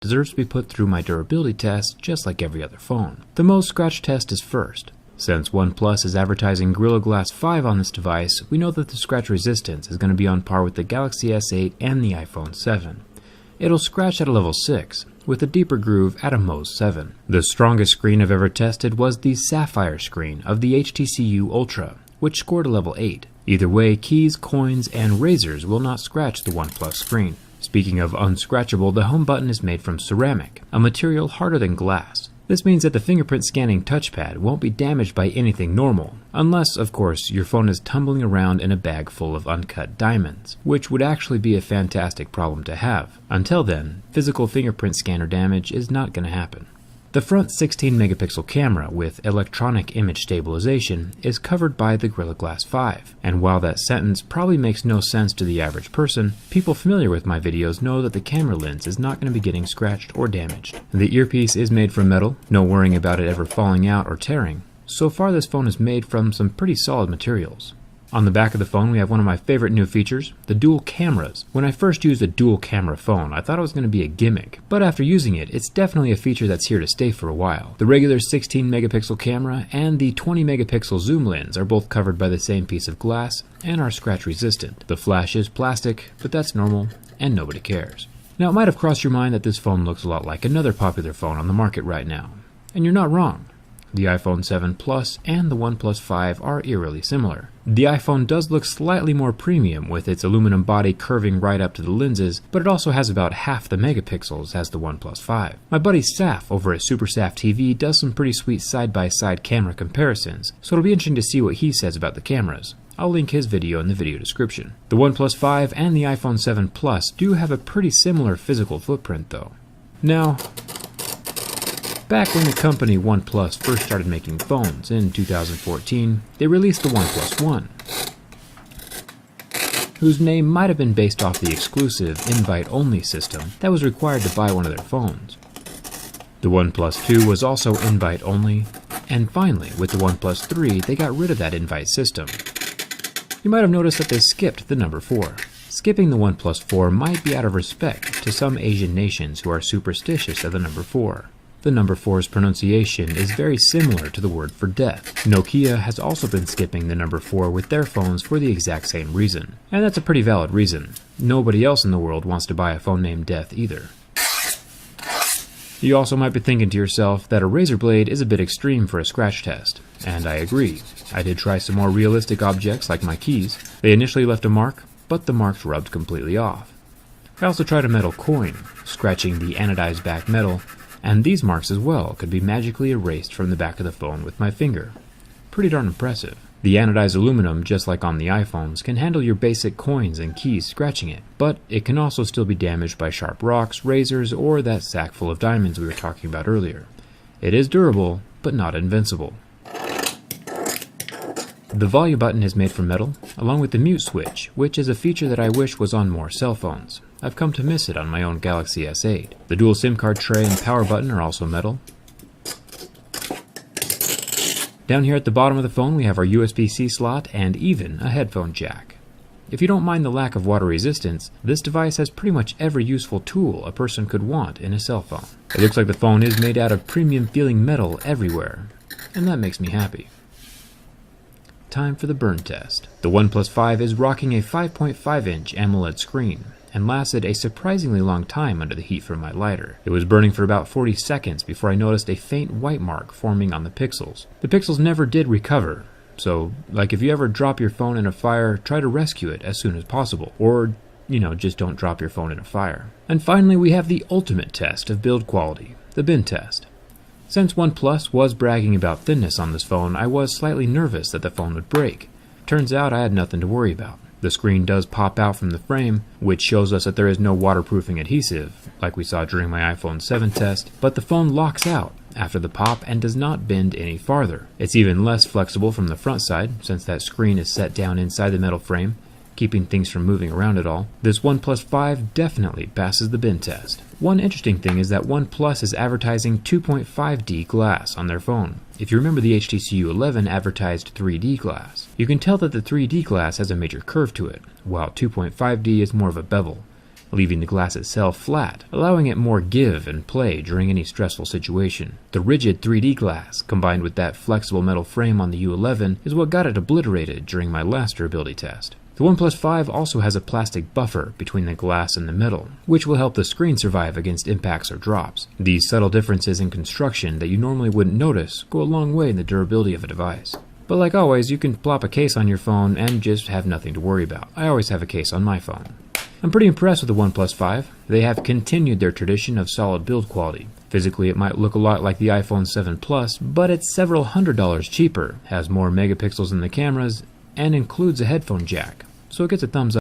deserves to be put through my durability test just like every other phone. The Mohs scratch test is first. Since OnePlus is advertising Gorilla Glass 5 on this device, we know that the scratch resistance is going to be on par with the Galaxy S8 and the iPhone 7. It'll scratch at a level 6, with a deeper groove at a Mohs 7. The strongest screen I've ever tested was the Sapphire screen of the HTC Ultra, which scored a level 8. Either way, keys, coins, and razors will not scratch the OnePlus screen. Speaking of unscratchable, the home button is made from ceramic, a material harder than glass. This means that the fingerprint scanning touchpad won't be damaged by anything normal, unless, of course, your phone is tumbling around in a bag full of uncut diamonds, which would actually be a fantastic problem to have. Until then, physical fingerprint scanner damage is not going to happen. The front 16-megapixel camera with electronic image stabilization is covered by the Gorilla Glass 5, and while that sentence probably makes no sense to the average person, people familiar with my videos know that the camera lens is not going to be getting scratched or damaged. The earpiece is made from metal, no worrying about it ever falling out or tearing. So far this phone is made from some pretty solid materials. On the back of the phone we have one of my favorite new features, the dual cameras. When I first used a dual camera phone, I thought it was going to be a gimmick, but after using it, it's definitely a feature that's here to stay for a while. The regular 16-megapixel camera and the 20-megapixel zoom lens are both covered by the same piece of glass and are scratch resistant. The flash is plastic, but that's normal and nobody cares. Now it might have crossed your mind that this phone looks a lot like another popular phone on the market right now, and you're not wrong. The iPhone 7 Plus and the OnePlus 5 are eerily similar. The iPhone does look slightly more premium with its aluminum body curving right up to the lenses, but it also has about half the megapixels as the OnePlus 5. My buddy Saf over at SuperSaf TV does some pretty sweet side-by-side camera comparisons, so it'll be interesting to see what he says about the cameras. I'll link his video in the video description. The OnePlus 5 and the iPhone 7 Plus do have a pretty similar physical footprint though. Now, back when the company OnePlus first started making phones in 2014, they released the OnePlus One, whose name might have been based off the exclusive invite-only system that was required to buy one of their phones. The OnePlus 2 was also invite-only, and finally, with the OnePlus 3, they got rid of that invite system. You might have noticed that they skipped the number 4. Skipping the OnePlus 4 might be out of respect to some Asian nations who are superstitious of the number 4. The number 4's pronunciation is very similar to the word for death. Nokia has also been skipping the number 4 with their phones for the exact same reason. And that's a pretty valid reason. Nobody else in the world wants to buy a phone named Death either. You also might be thinking to yourself that a razor blade is a bit extreme for a scratch test. And I agree. I did try some more realistic objects like my keys. They initially left a mark, but the marks rubbed completely off. I also tried a metal coin, scratching the anodized back metal, and these marks as well could be magically erased from the back of the phone with my finger. Pretty darn impressive. The anodized aluminum, just like on the iPhones, can handle your basic coins and keys scratching it, but it can also still be damaged by sharp rocks, razors, or that sack full of diamonds we were talking about earlier. It is durable, but not invincible. The volume button is made from metal, along with the mute switch, which is a feature that I wish was on more cell phones. I've come to miss it on my own Galaxy S8. The dual SIM card tray and power button are also metal. Down here at the bottom of the phone we have our USB-C slot and even a headphone jack. If you don't mind the lack of water resistance, this device has pretty much every useful tool a person could want in a cell phone. It looks like the phone is made out of premium feeling metal everywhere, and that makes me happy. Time for the burn test. The OnePlus 5 is rocking a 5.5-inch AMOLED screen and lasted a surprisingly long time under the heat from my lighter. It was burning for about 40 seconds before I noticed a faint white mark forming on the pixels. The pixels never did recover, so like if you ever drop your phone in a fire, try to rescue it as soon as possible, or just don't drop your phone in a fire. And finally we have the ultimate test of build quality, the bin test. Since OnePlus was bragging about thinness on this phone, I was slightly nervous that the phone would break. Turns out I had nothing to worry about. The screen does pop out from the frame, which shows us that there is no waterproofing adhesive, like we saw during my iPhone 7 test, but the phone locks out after the pop and does not bend any farther. It's even less flexible from the front side, since that screen is set down inside the metal frame, keeping things from moving around at all. This OnePlus 5 definitely passes the bin test. One interesting thing is that OnePlus is advertising 2.5D glass on their phone. If you remember, the HTC U11 advertised 3D glass. You can tell that the 3D glass has a major curve to it, while 2.5D is more of a bevel. leaving the glass itself flat, allowing it more give and play during any stressful situation. The rigid 3D glass, combined with that flexible metal frame on the U11, is what got it obliterated during my last durability test. The OnePlus 5 also has a plastic buffer between the glass and the metal, which will help the screen survive against impacts or drops. These subtle differences in construction that you normally wouldn't notice go a long way in the durability of a device. But like always, you can plop a case on your phone and just have nothing to worry about. I always have a case on my phone. I'm pretty impressed with the OnePlus 5. They have continued their tradition of solid build quality. Physically, it might look a lot like the iPhone 7 Plus, but it's several $100s cheaper, has more megapixels in the cameras, and includes a headphone jack. So it gets a thumbs up.